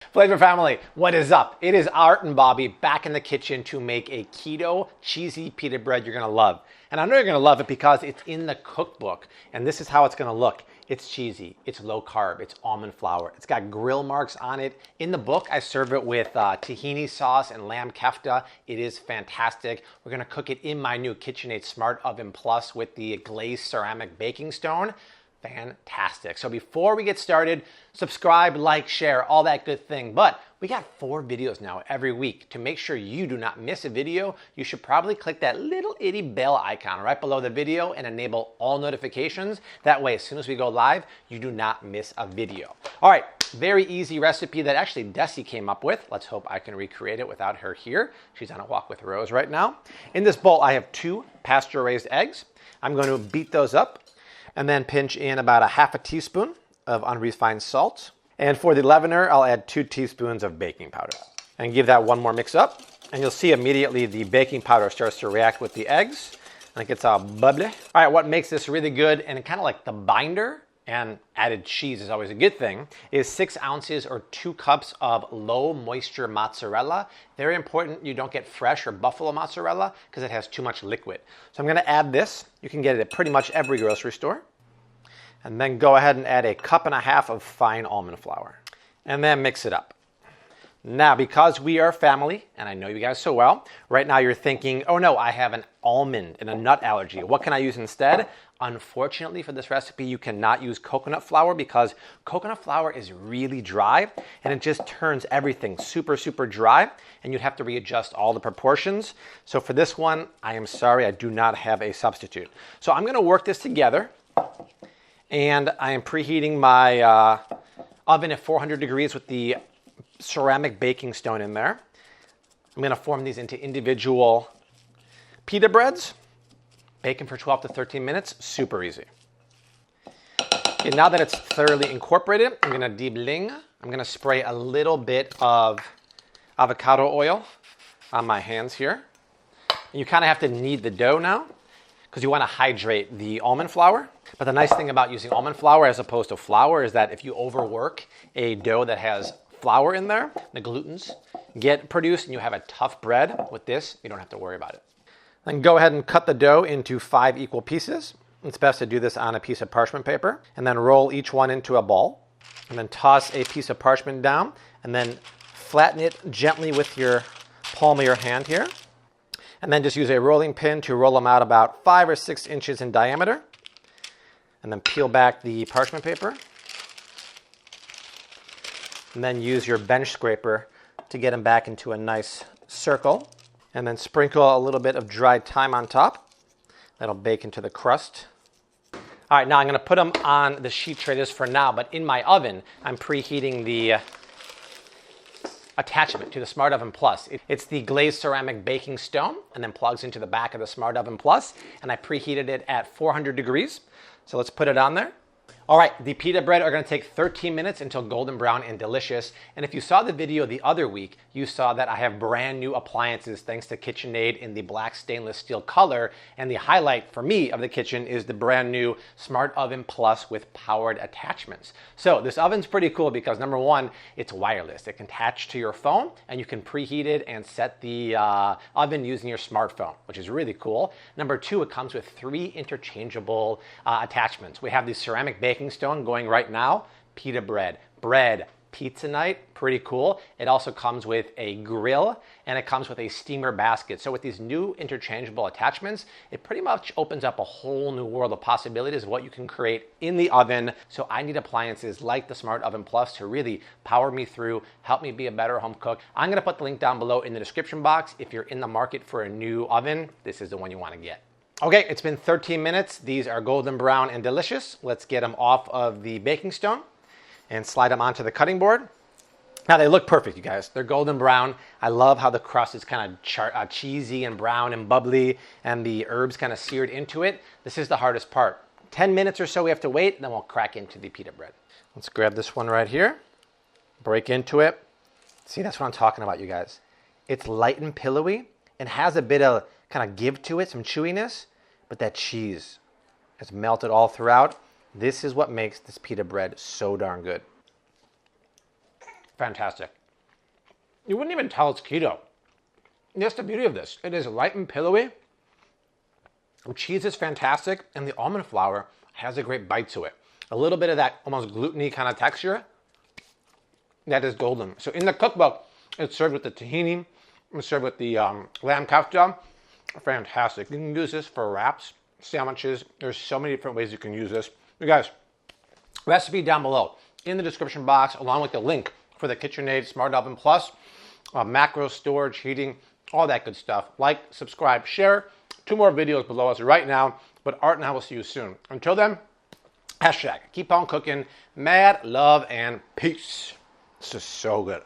Flavor family, what is up? It is Art and Bobby back in the kitchen to make a keto cheesy pita bread you're gonna love. And I know you're gonna love it because it's in the cookbook. And this is how it's gonna look. It's cheesy, it's low carb, it's almond flour. It's got grill marks on it. In the book, I serve it with tahini sauce and lamb kefta. It is fantastic. We're gonna cook it in my new KitchenAid Smart Oven Plus with the glazed ceramic baking stone. Fantastic. So before we get started, subscribe, like, share, all that good thing. But we got 4 videos now every week. To make sure you do not miss a video, you should probably click that little itty bell icon right below the video and enable all notifications. That way, as soon as we go live, you do not miss a video. All right, very easy recipe that actually Dessi came up with. Let's hope I can recreate it without her here. She's on a walk with Rose right now. In this bowl, I have 2 pasture-raised eggs. I'm going to beat those up and then pinch in about 1/2 teaspoon of unrefined salt. And for the leavener, I'll add 2 teaspoons of baking powder. And give that one more mix up. And you'll see immediately the baking powder starts to react with the eggs. And it gets all bubbly. All right, what makes this really good, and kind of like the binder, and added cheese is always a good thing, is 6 ounces or 2 cups of low moisture mozzarella. Very important you don't get fresh or buffalo mozzarella because it has too much liquid. So I'm gonna add this. You can get it at pretty much every grocery store. And then go ahead and add 1.5 cups of fine almond flour. And then mix it up. Now, because we are family, and I know you guys so well, right now you're thinking, oh no, I have an almond and a nut allergy. What can I use instead? Unfortunately for this recipe, you cannot use coconut flour because coconut flour is really dry and it just turns everything super, super dry, and you'd have to readjust all the proportions. So for this one, I am sorry, I do not have a substitute. So I'm gonna work this together, and I am preheating my oven at 400 degrees with the ceramic baking stone in there. I'm gonna form these into individual pita breads. Bake them for 12 to 13 minutes, super easy. Okay, now that it's thoroughly incorporated, I'm gonna debling. I'm gonna spray a little bit of avocado oil on my hands here. And you kind of have to knead the dough now because you want to hydrate the almond flour. But the nice thing about using almond flour as opposed to flour is that if you overwork a dough that has flour in there, the glutens get produced and you have a tough bread. With this, you don't have to worry about it. Then go ahead and cut the dough into 5 equal pieces. It's best to do this on a piece of parchment paper, and then roll each one into a ball, and then toss a piece of parchment down, and then flatten it gently with your palm of your hand here. And then just use a rolling pin to roll them out about 5 or 6 inches in diameter. And then peel back the parchment paper. And then use your bench scraper to get them back into a nice circle. And then sprinkle a little bit of dried thyme on top. That'll bake into the crust. All right, now I'm gonna put them on the sheet tray just for now, but in my oven, I'm preheating the attachment to the Smart Oven Plus. It's the glazed ceramic baking stone and then plugs into the back of the Smart Oven Plus, and I preheated it at 400 degrees. So let's put it on there. All right, the pita bread are gonna take 13 minutes until golden brown and delicious. And if you saw the video the other week, you saw that I have brand new appliances thanks to KitchenAid in the black stainless steel color. And the highlight for me of the kitchen is the brand new Smart Oven Plus with powered attachments. So this oven's pretty cool because number one, it's wireless. It can attach to your phone and you can preheat it and set the oven using your smartphone, which is really cool. Number 2, it comes with 3 interchangeable attachments. We have the ceramic baking stone going right now, pita bread, pizza night, pretty cool. It also comes with a grill and it comes with a steamer basket. So with these new interchangeable attachments, it pretty much opens up a whole new world of possibilities of what you can create in the oven. So I need appliances like the Smart Oven Plus to really power me through, help me be a better home cook. I'm gonna put the link down below in the description box. If you're in the market for a new oven, this is the one you wanna get. Okay, it's been 13 minutes. These are golden brown and delicious. Let's get them off of the baking stone and slide them onto the cutting board. Now they look perfect, you guys. They're golden brown. I love how the crust is kind of cheesy and brown and bubbly and the herbs kind of seared into it. This is the hardest part. 10 minutes or so we have to wait, then we'll crack into the pita bread. Let's grab this one right here, break into it. See, that's what I'm talking about, you guys. It's light and pillowy and has a bit of kind of give to it, some chewiness, but that cheese is melted all throughout. This is what makes this pita bread so darn good. fantastic. You wouldn't even tell it's keto. That's the beauty of this. It is light and pillowy. The cheese is fantastic, and the almond flour has a great bite to it. A little bit of that almost gluten-y kind of texture. That is golden. So in the cookbook, it's served with the tahini. It's served with the lamb kofta. Fantastic. You can use this for wraps, sandwiches. There's so many different ways you can use this. You guys, recipe down below in the description box, along with the link for the KitchenAid Smart Oven Plus, macro storage, heating, all that good stuff. Like, subscribe, share. 2 more videos below us right now, but Art and I will see you soon. Until then, hashtag keep on cooking, mad love and peace. This is so good.